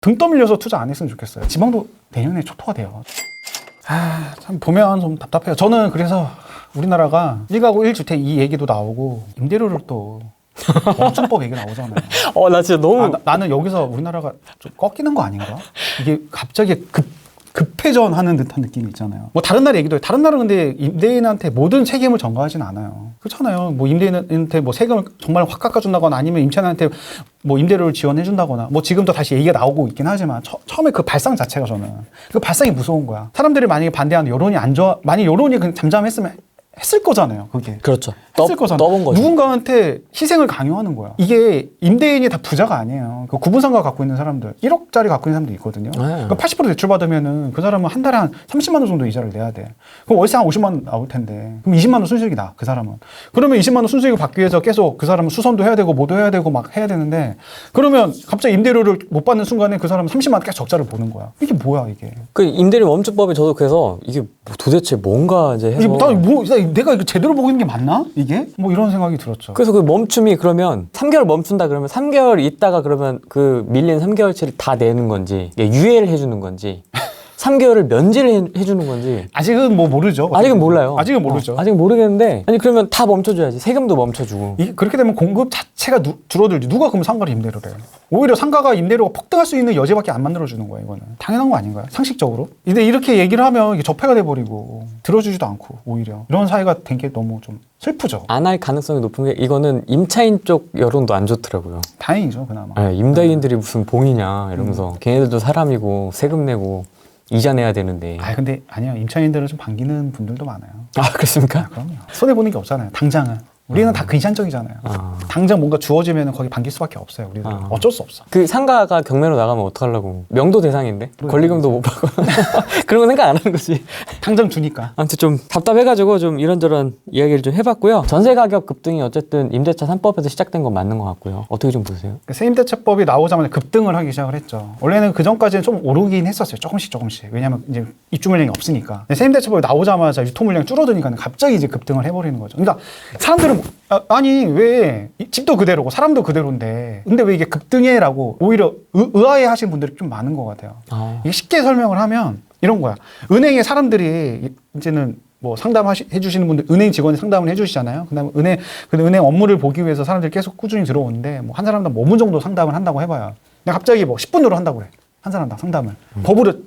등 떠밀려서 투자 안 했으면 좋겠어요. 지방도 내년에 초토화 돼요. 참 보면 좀 답답해요. 저는 그래서 우리나라가 1가구 1주택 이 얘기도 나오고 임대료를 또 멈춤법 얘기 나오잖아요. 나 진짜 너무 나는 여기서 우리나라가 좀 꺾이는 거 아닌가? 이게 갑자기 급회전하는 듯한 느낌이 있잖아요. 뭐 다른 나라 얘기도 해요. 다른 나라는 근데 임대인한테 모든 책임을 전가하진 않아요. 그렇잖아요. 뭐 임대인한테 뭐 세금을 정말 확 깎아준다거나 아니면 임차인한테 뭐 임대료를 지원해준다거나 뭐 지금도 다시 얘기가 나오고 있긴 하지만 처음에 그 발상 자체가 저는 그 발상이 무서운 거야. 사람들이 만약에 반대하는 여론이 안 좋아, 만약 여론이 그냥 잠잠했으면 했을 거잖아요. 그게. 그렇죠. 했을 거잖아요. 떠본 거죠. 누군가한테 희생을 강요하는 거야. 이게 임대인이 다 부자가 아니에요. 그 구분상가 갖고 있는 사람들, 1억짜리 갖고 있는 사람도 있거든요. 그러니까 80% 대출 받으면은 그 사람은 한 달에 한 30만 원 정도 이자를 내야 돼. 그럼 월세 한 50만 원 나올 텐데. 그럼 20만 원 순수익이 나, 그 사람은. 그러면 20만 원 순수익을 받기 위해서 계속 그 사람은 수선도 해야 되고 뭐도 해야 되고 막 해야 되는데 그러면 갑자기 임대료를 못 받는 순간에 그 사람은 30만 원 계속 적자를 보는 거야. 이게 뭐야, 이게. 그 임대료 멈춤법에 저도 그래서 이게 도대체 뭔가 이제 해서 내가 이거 제대로 보고 있는 게 맞나? 이게? 뭐 이런 생각이 들었죠. 그래서 그 멈춤이 그러면 3개월 멈춘다 그러면 3개월 있다가 그러면 그 밀린 3개월치를 다 내는 건지 유예를 해주는 건지 3개월을 면제를 해주는 건지 아직은 뭐 모르죠. 아직은 몰라요. 아직은 모르죠. 아직 모르겠는데 아니 그러면 다 멈춰줘야지. 세금도 멈춰주고. 그렇게 되면 공급 자체가 줄어들지. 누가 그럼 상가를 임대료를 해요? 오히려 상가가 임대료가 폭등할 수 있는 여지밖에 안 만들어주는 거예요. 이거는 당연한 거 아닌가요? 상식적으로. 근데 이렇게 얘기를 하면 이게 적폐가 돼버리고 들어주지도 않고 오히려 이런 사회가 된 게 너무 좀 슬프죠. 안 할 가능성이 높은 게 이거는 임차인 쪽 여론도 안 좋더라고요. 다행이죠, 그나마. 네, 임대인들이 무슨 봉이냐 이러면서 걔네들도 사람이고 세금 내고 이자 내야 되는데. 근데 아니요, 임차인들은 좀 반기는 분들도 많아요. 그렇습니까? 그럼요. 손해 보는 게 없잖아요. 당장은. 우리는 다 근시안적이잖아요. 당장 뭔가 주어지면 거기 반길 수밖에 없어요. 우리는 어쩔 수 없어. 그 상가가 경매로 나가면 어떡하려고. 명도 대상인데 권리금도 못 받고 그런 거 생각 안 하는 거지. 당장 주니까. 아무튼 좀 답답해가지고 좀 이런저런 이야기를 좀 해봤고요. 전세 가격 급등이 어쨌든 임대차 3법에서 시작된 건 맞는 것 같고요. 어떻게 좀 보세요? 세임대차법이 나오자마자 급등을 하기 시작을 했죠. 원래는 그 전까지는 좀 오르긴 했었어요. 조금씩. 왜냐하면 이제 입주 물량이 없으니까. 세임대차법이 나오자마자 유통 물량이 줄어드니까 갑자기 이제 급등을 해버리는 거죠. 그러니까 사람들은 아니 왜 집도 그대로고 사람도 그대로인데 근데 왜 이게 급등해라고 오히려 의아해 하시는 분들이 좀 많은 것 같아요. 이게 쉽게 설명을 하면 이런 거야. 은행에 사람들이 이제는 뭐 상담해 주시는 분들, 은행 직원이 상담을 해 주시잖아요. 그다음에 은행 업무를 보기 위해서 사람들이 계속 꾸준히 들어오는데 뭐 한 사람당 5분 정도 상담을 한다고 해봐요. 근데 갑자기 뭐 10분으로 한다고 그래. 한 사람당 상담을.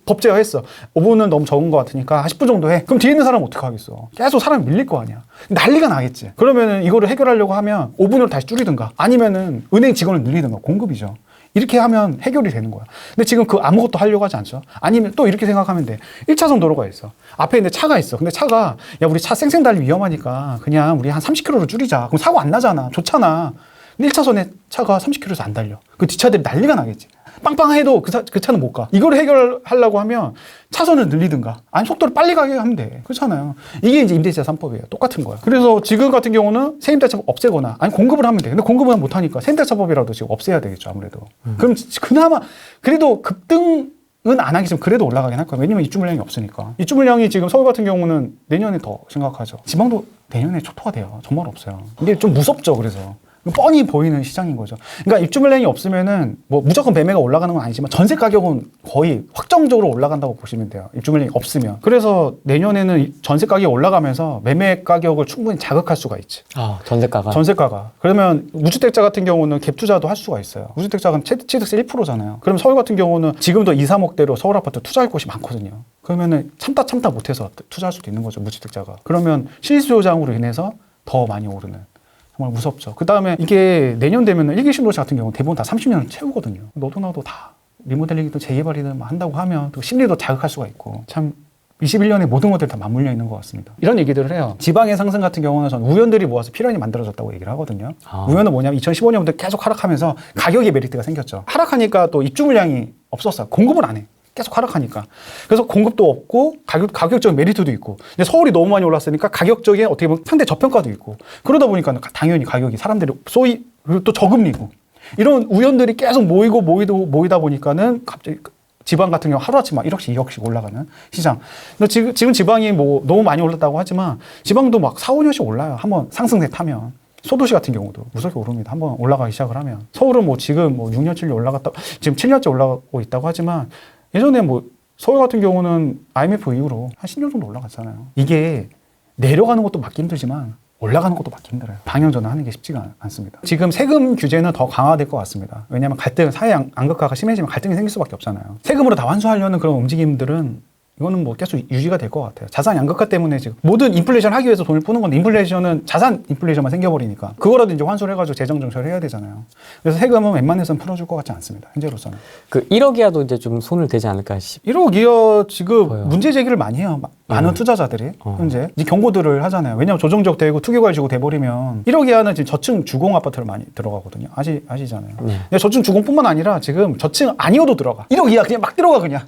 법 제어했어. 5분은 너무 적은 것 같으니까 10분 정도 해. 그럼 뒤에 있는 사람은 어떻게 하겠어? 계속 사람이 밀릴 거 아니야. 난리가 나겠지. 그러면은 이거를 해결하려고 하면 5분으로 다시 줄이든가 아니면은 은행 직원을 늘리든가 공급이죠. 이렇게 하면 해결이 되는 거야. 근데 지금 그 아무것도 하려고 하지 않죠. 아니면 또 이렇게 생각하면 돼. 1차선 도로가 있어. 앞에 있는데 차가 있어. 근데 차가 야 우리 차 쌩쌩 달리면 위험하니까 그냥 우리 한 30km로 줄이자. 그럼 사고 안 나잖아. 좋잖아. 근데 1차선에 차가 30km에서 안 달려. 그 뒷차들이 난리가 나겠지. 빵빵해도 그 차는 못 가. 이걸 해결하려고 하면 차선을 늘리든가 아니 속도를 빨리 가게 하면 돼. 그렇잖아요. 이게 이제 임대차 3법이에요. 똑같은 거야. 그래서 지금 같은 경우는 세임대차법 없애거나 아니 공급을 하면 돼. 근데 공급을 못 하니까 세임대차법이라도 지금 없애야 되겠죠. 아무래도. 그럼 그나마 그래도 급등은 안 하겠지만 그래도 올라가긴 할 거예요. 왜냐면 입주 물량이 없으니까. 입주 물량이 지금 서울 같은 경우는 내년에 더 심각하죠. 지방도 내년에 초토화 돼요. 정말 없어요. 이게 좀 무섭죠. 그래서. 뻔히 보이는 시장인 거죠. 그러니까 입주 물량이 없으면은 뭐 무조건 매매가 올라가는 건 아니지만 전세 가격은 거의 확정적으로 올라간다고 보시면 돼요. 입주 물량이 없으면. 그래서 내년에는 전세 가격이 올라가면서 매매 가격을 충분히 자극할 수가 있지. 전세가가. 그러면 무주택자 같은 경우는 갭 투자도 할 수가 있어요. 무주택자는 취득세 1%잖아요. 그럼 서울 같은 경우는 지금도 2, 3억대로 서울 아파트 투자할 곳이 많거든요. 그러면은 참다 못해서 투자할 수도 있는 거죠. 무주택자가. 그러면 실수요장으로 인해서 더 많이 오르는. 정말 무섭죠. 그 다음에 이게 내년 되면은 1기 신도시 같은 경우는 대부분 다 30년을 채우거든요. 너도 나도 다 리모델링이든 재개발이든 한다고 하면 또 심리도 자극할 수가 있고 참 21년에 모든 것들이 다 맞물려 있는 것 같습니다. 이런 얘기들을 해요. 지방의 상승 같은 경우는 전 우연들이 모아서 필연이 만들어졌다고 얘기를 하거든요. 우연은 뭐냐면 2015년부터 계속 하락하면서 가격의 메리트가 생겼죠. 하락하니까 또 입주 물량이 없었어요. 공급을 안 해. 계속 하락하니까. 그래서 공급도 없고 가격적인 메리트도 있고. 근데 서울이 너무 많이 올랐으니까 가격적인 어떻게 보면 상대 저평가도 있고. 그러다 보니까 당연히 가격이 사람들이 소위 그리고 또 저금리고. 이런 우연들이 계속 모이다 보니까는 갑자기 지방 같은 경우 하루아침 막 1억씩 2억씩 올라가는 시장. 근데 지금 지방이 뭐 너무 많이 올랐다고 하지만 지방도 막 4, 5년씩 올라요. 한번 상승세 타면. 소도시 같은 경우도 무섭게 오릅니다. 한번 올라가기 시작을 하면. 서울은 뭐 지금 뭐 6년, 7년 올라갔다, 지금 7년째 올라가고 있다고 하지만 예전에 뭐 서울 같은 경우는 IMF 이후로 한 10년 정도 올라갔잖아요. 이게 내려가는 것도 막기 힘들지만 올라가는 것도 막기 힘들어요. 방향 전환하는 게 쉽지가 않습니다. 지금 세금 규제는 더 강화될 것 같습니다. 왜냐하면 갈등, 사회 양극화가 심해지면 갈등이 생길 수밖에 없잖아요. 세금으로 다 환수하려는 그런 움직임들은 이거는 뭐 계속 유지가 될 것 같아요. 자산 양극화 때문에 지금 모든 인플레이션 하기 위해서 돈을 푸는 건데 인플레이션은 자산 인플레이션만 생겨버리니까 그거라도 이제 환수를 해가지고 재정 정책을 해야 되잖아요. 그래서 세금은 웬만해서는 풀어줄 것 같지 않습니다. 현재로서는. 그 1억 이하도 이제 좀 손을 대지 않을까 싶. 1억 이하 지금 보여요. 문제 제기를 많이 해요. 많은 투자자들이 현재 이제 경고들을 하잖아요. 왜냐하면 조정적 되고 투기과열지구 돼버리면 1억 이하는 지금 저층 주공 아파트를 많이 들어가거든요. 아시잖아요. 근데 저층 주공뿐만 아니라 지금 저층 아니어도 들어가. 1억 이하 그냥 막 들어가 그냥.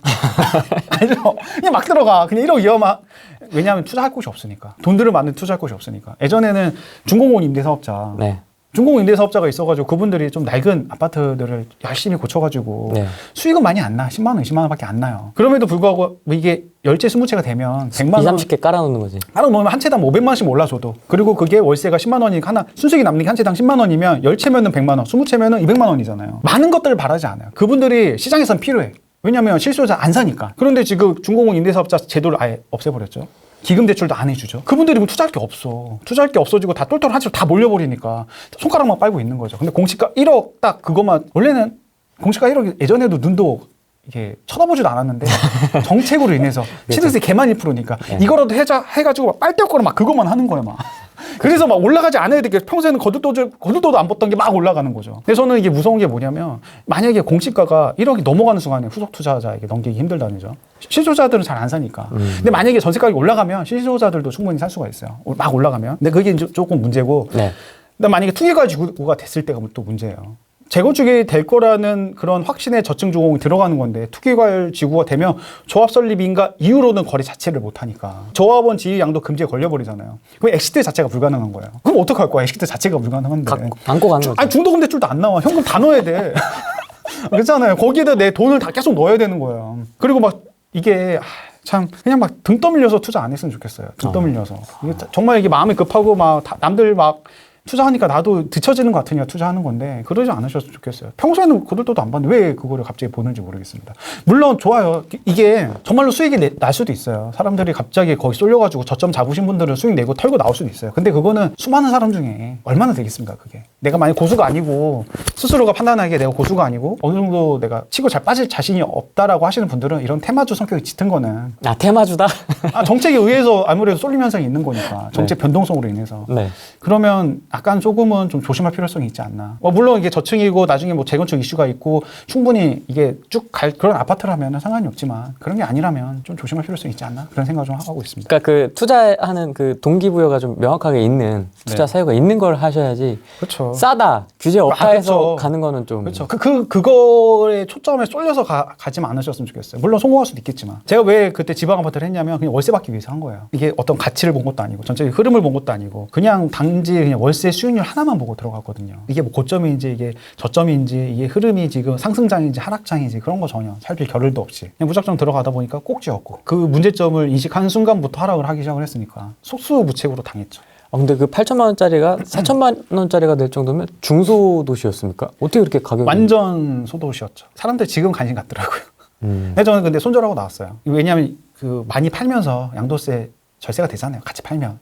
알죠? 그냥 막 들어가. 그냥 1억 이하만. 왜냐하면 투자할 곳이 없으니까. 돈들을 많이 투자할 곳이 없으니까. 예전에는 중공업 임대사업자. 네. 중공업 임대사업자가 있어가지고 그분들이 좀 낡은 아파트들을 열심히 고쳐가지고 네. 수익은 많이 안 나. 10만 원, 20만 원밖에 안 나요. 그럼에도 불구하고 뭐 이게 열채 20채가 되면 100만 원. 20, 30개 깔아놓는 거지. 하나 놓으면 한 채당 500만 원씩 올라줘도. 그리고 그게 월세가 10만 원이니까 하나 순수익이 남는 게 한 채당 10만 원이면 10채면은 100만 원, 20채면은 200만 원이잖아요. 많은 것들을 바라지 않아요. 그분들이 시장에선 필요해. 왜냐면 실수요자 안 사니까. 그런데 지금 중공업 임대사업자 제도를 아예 없애버렸죠. 기금 대출도 안 해주죠. 그분들이 뭐 투자할 게 없어. 투자할 게 없어지고 다 똘똘 한 채로 다 몰려버리니까 손가락만 빨고 있는 거죠. 근데 공시가 1억 딱 그것만 원래는 공시가 1억 예전에도 눈도 이게 쳐다보지도 않았는데 정책으로 인해서 취득세 개만 1%니까 이거라도 해가지고 막 빨대거로 막 그것만 하는 거예요 막. 그래서 막 올라가지 않아야 되게 평소에는 거들떠도 안 벗던 게 막 올라가는 거죠. 근데 저는 이게 무서운 게 뭐냐면 만약에 공시가가 1억이 넘어가는 순간에 후속 투자자에게 넘기기 힘들다는 점. 실소자들은 잘 안 사니까. 근데 만약에 전세 가격이 올라가면 실소자들도 충분히 살 수가 있어요. 막 올라가면. 근데 그게 이제 조금 문제고. 네. 근데 만약에 투기과열지구가 됐을 때가 또 문제예요. 재건축이 될 거라는 그런 확신에 저층 주공이 들어가는 건데 투기과열 지구가 되면 조합 설립인가 이후로는 거래 자체를 못 하니까 조합원 지위 양도 금지에 걸려버리잖아요. 그럼 엑시트 자체가 불가능한 거예요. 그럼 어떡할 거야? 엑시트 자체가 불가능한데. 안고 가는 거죠. 아니 중도금 대출도 안 나와. 현금 다 넣어야 돼. 그렇잖아요. 거기에다 내 돈을 다 계속 넣어야 되는 거예요. 그리고 막 이게 참 그냥 막 등 떠밀려서 투자 안 했으면 좋겠어요. 등 떠밀려서. 이게 정말 이게 마음이 급하고 막 남들 막 투자하니까 나도 뒤처지는 것 같으니까 투자하는 건데 그러지 않으셨으면 좋겠어요. 평소에는 거들떠도 안 봤는데 왜 그거를 갑자기 보는지 모르겠습니다. 물론 좋아요. 이게 정말로 수익이 날 수도 있어요. 사람들이 갑자기 거기 쏠려가지고 저점 잡으신 분들은 수익 내고 털고 나올 수도 있어요. 근데 그거는 수많은 사람 중에 얼마나 되겠습니까 그게. 내가 만약 고수가 아니고 스스로가 판단하기에 내가 고수가 아니고 어느 정도 내가 치고 잘 빠질 자신이 없다라고 하시는 분들은 이런 테마주 성격이 짙은 거는 테마주다? 정책에 의해서 아무래도 쏠림 현상이 있는 거니까 정책 변동성으로 인해서 네. 그러면 약간 조금은 좀 조심할 필요성이 있지 않나. 물론 이게 저층이고 나중에 뭐 재건축 이슈가 있고 충분히 이게 쭉 갈 그런 아파트라면 상관이 없지만 그런 게 아니라면 좀 조심할 필요성이 있지 않나 그런 생각을 좀 하고 있습니다. 그러니까 그 투자하는 그 동기부여가 좀 명확하게 있는 투자 사유가 있는 걸 하셔야지. 그렇죠. 싸다 규제 없다 해서 그렇죠. 가는 거는 좀. 그렇죠. 그거에 초점에 쏠려서 가지 않으셨으면 좋겠어요. 물론 성공할 수도 있겠지만 제가 왜 그때 지방 아파트를 했냐면 그냥 월세 받기 위해서 한 거예요. 이게 어떤 가치를 본 것도 아니고 전체 흐름을 본 것도 아니고 그냥 단지 그냥 월세 수익률 하나만 보고 들어갔거든요. 이게 뭐 고점인지 이게 저점인지 이게 흐름이 지금 상승장인지 하락장인지 그런 거 전혀 살필 겨를도 없이 그냥 무작정 들어가다 보니까 꼭지였고 그 문제점을 인식한 순간부터 하락을 하기 시작을 했으니까 속수무책으로 당했죠. 근데 그 8천만 원짜리가 4천만 원짜리가 될 정도면 중소도시였습니까? 어떻게 그렇게 가격이? 완전 소도시였죠. 사람들 지금 관심 갖더라고요. 저는 근데 손절하고 나왔어요. 왜냐하면 그 많이 팔면서 양도세 절세가 되잖아요. 같이 팔면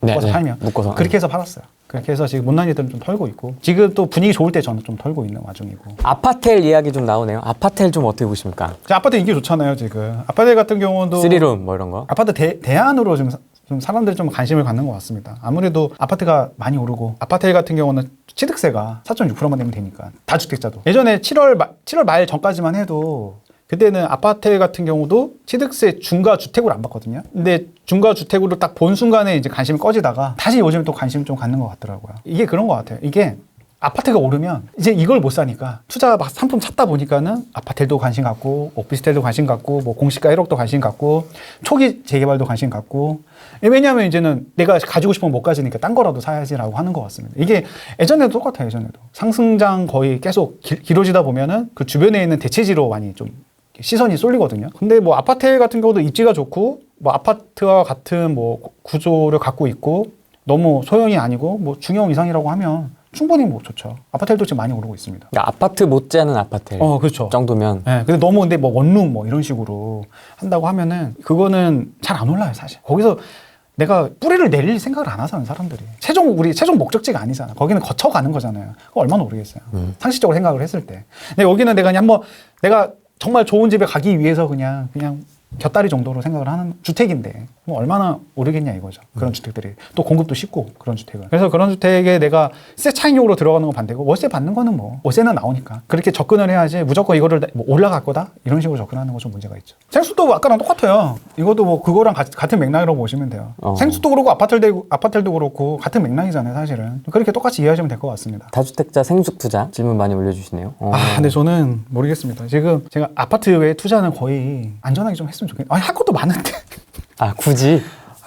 묶어서 그렇게 해서 팔았어요. 그렇게 해서 지금 못난 이들은 좀 털고 있고 지금 또 분위기 좋을 때 저는 좀 털고 있는 와중이고. 아파텔 이야기 좀 나오네요. 아파텔 좀 어떻게 보십니까? 아파트 인기 좋잖아요 지금. 아파트 같은 경우도 3룸 뭐 이런 거. 아파트 대안으로 좀 사람들이 좀 관심을 갖는 것 같습니다. 아무래도 아파트가 많이 오르고 아파트 같은 경우는 취득세가 4.6%만 내면 되니까 다주택자도 예전에 7월 말 전까지만 해도 그때는 아파트 같은 경우도 취득세 중과주택으로 안 받거든요. 근데 중과주택으로 딱 본 순간에 이제 관심이 꺼지다가 다시 요즘 또 관심 좀 갖는 것 같더라고요. 이게 그런 것 같아요. 이게 아파트가 오르면 이제 이걸 못 사니까 투자 막 상품 찾다 보니까는 아파트도 관심 갖고 오피스텔도 관심 갖고 뭐 공시가 1억도 관심 갖고 초기 재개발도 관심 갖고 왜냐하면 이제는 내가 가지고 싶으면 못 가지니까 딴 거라도 사야지라고 하는 것 같습니다. 이게 예전에도 똑같아요. 예전에도 상승장 거의 계속 길어지다 보면은 그 주변에 있는 대체지로 많이 좀 시선이 쏠리거든요. 근데 뭐 아파트 같은 경우도 입지가 좋고 뭐 아파트와 같은 뭐 구조를 갖고 있고 너무 소형이 아니고 뭐 중형 이상이라고 하면 충분히 뭐 좋죠. 아파트도 지금 많이 오르고 있습니다. 그러니까 아파트 못지않은 아파트 그렇죠. 정도면 네, 근데 너무 근데 뭐 원룸 뭐 이런 식으로 한다고 하면은 그거는 잘 안 올라요 사실. 거기서 내가 뿌리를 내릴 생각을 안 하잖아요 사람들이. 우리 최종 목적지가 아니잖아. 거기는 거쳐가는 거잖아요. 그거 얼마나 오르겠어요. 상식적으로 생각을 했을 때. 근데 여기는 내가 그냥 한번 내가 정말 좋은 집에 가기 위해서 그냥 곁다리 정도로 생각을 하는 주택인데 뭐 얼마나 오르겠냐 이거죠. 그런 주택들이 또 공급도 쉽고 그런 주택은. 그래서 그런 주택에 내가 세 차익용으로 들어가는 건 반대고 월세 받는 거는 뭐 월세는 나오니까 그렇게 접근을 해야지 무조건 이거를 뭐 올라갈 거다 이런 식으로 접근하는 건 좀 문제가 있죠. 생수도 아까랑 똑같아요. 이것도 뭐 그거랑 같은 맥락이라고 보시면 돼요. 생수도 그렇고 아파트도 그렇고 같은 맥락이잖아요 사실은. 그렇게 똑같이 이해하시면 될 것 같습니다. 다주택자 생숙 투자 질문 많이 올려주시네요. 근데 저는 모르겠습니다. 지금 제가 아파트 외에 투자는 거의 안전하게 좀 했으면 좋겠는데 할 것도 많은데 굳이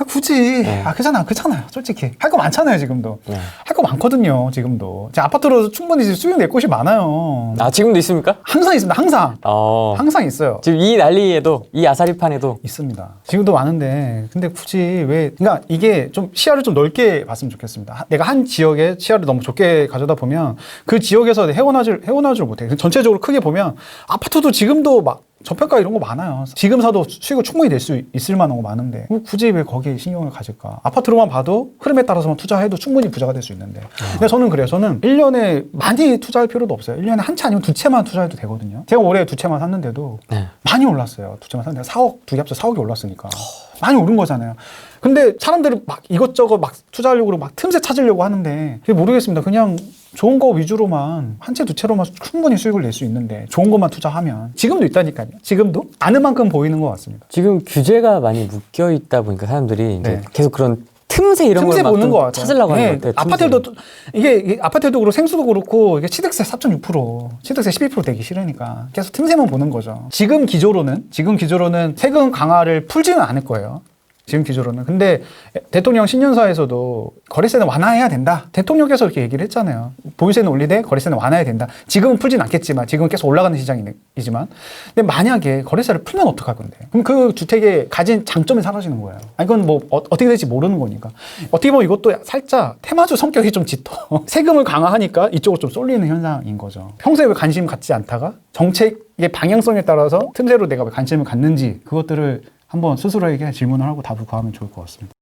굳이 그잖아요 솔직히 할 거 많잖아요 지금도. 네. 할 거 많거든요 지금도. 제 아파트로 충분히 수익 낼 곳이 많아요. 지금도 있습니까? 항상 있습니다. 항상 있어요. 지금 이 난리에도 이 아사리판에도 있습니다. 지금도 많은데 근데 굳이 왜 그러니까 이게 좀 시야를 좀 넓게 봤으면 좋겠습니다. 내가 한 지역에 시야를 너무 좁게 가져다 보면 그 지역에서 헤어나질 못해. 전체적으로 크게 보면 아파트도 지금도 막 저평가 이런 거 많아요. 지금 사도 수익을 충분히 낼 수 있을 만한 거 많은데 굳이 왜 거기에 신경을 가질까? 아파트로만 봐도 흐름에 따라서만 투자해도 충분히 부자가 될 수 있는데. 근데 저는 그래요. 저는 1년에 많이 투자할 필요도 없어요. 1년에 한 채 아니면 두 채만 투자해도 되거든요. 제가 올해 두 채만 샀는데도 많이 올랐어요. 두 채만 샀는데 4억, 두 개 합쳐 4억이 올랐으니까. 많이 오른 거잖아요. 근데 사람들이 막 이것저것 막 투자하려고 막 틈새 찾으려고 하는데 그게 모르겠습니다. 그냥 좋은 거 위주로만 한 채 두 채로만 충분히 수익을 낼 수 있는데 좋은 것만 투자하면 지금도 있다니까요. 지금도 아는 만큼 보이는 것 같습니다. 지금 규제가 많이 묶여 있다 보니까 사람들이 이제 계속 그런 틈새 이런 걸 보는 거 같아요. 찾으려고 하는 것 같아요. 아파트도 이게 아파트도 그렇고 생수도 그렇고 이게 취득세 4.6%, 취득세 12% 되기 싫으니까 계속 틈새만 보는 거죠. 지금 기조로는 세금 강화를 풀지는 않을 거예요. 지금 기조로는. 근데 대통령 신년사에서도 거래세는 완화해야 된다. 대통령께서 이렇게 얘기를 했잖아요. 보유세는 올리되 거래세는 완화해야 된다. 지금은 풀진 않겠지만, 지금은 계속 올라가는 시장이지만, 근데 만약에 거래세를 풀면 어떡할 건데? 그럼 그 주택에 가진 장점이 사라지는 거예요. 이건 뭐 어떻게 될지 모르는 거니까. 어떻게 보면 이것도 살짝 테마주 성격이 좀 짙어. 세금을 강화하니까 이쪽으로 좀 쏠리는 현상인 거죠. 평소에 왜 관심 갖지 않다가 정책의 방향성에 따라서 틈새로 내가 왜 관심을 갖는지 그것들을 한번 스스로에게 질문을 하고 답을 구하면 좋을 것 같습니다.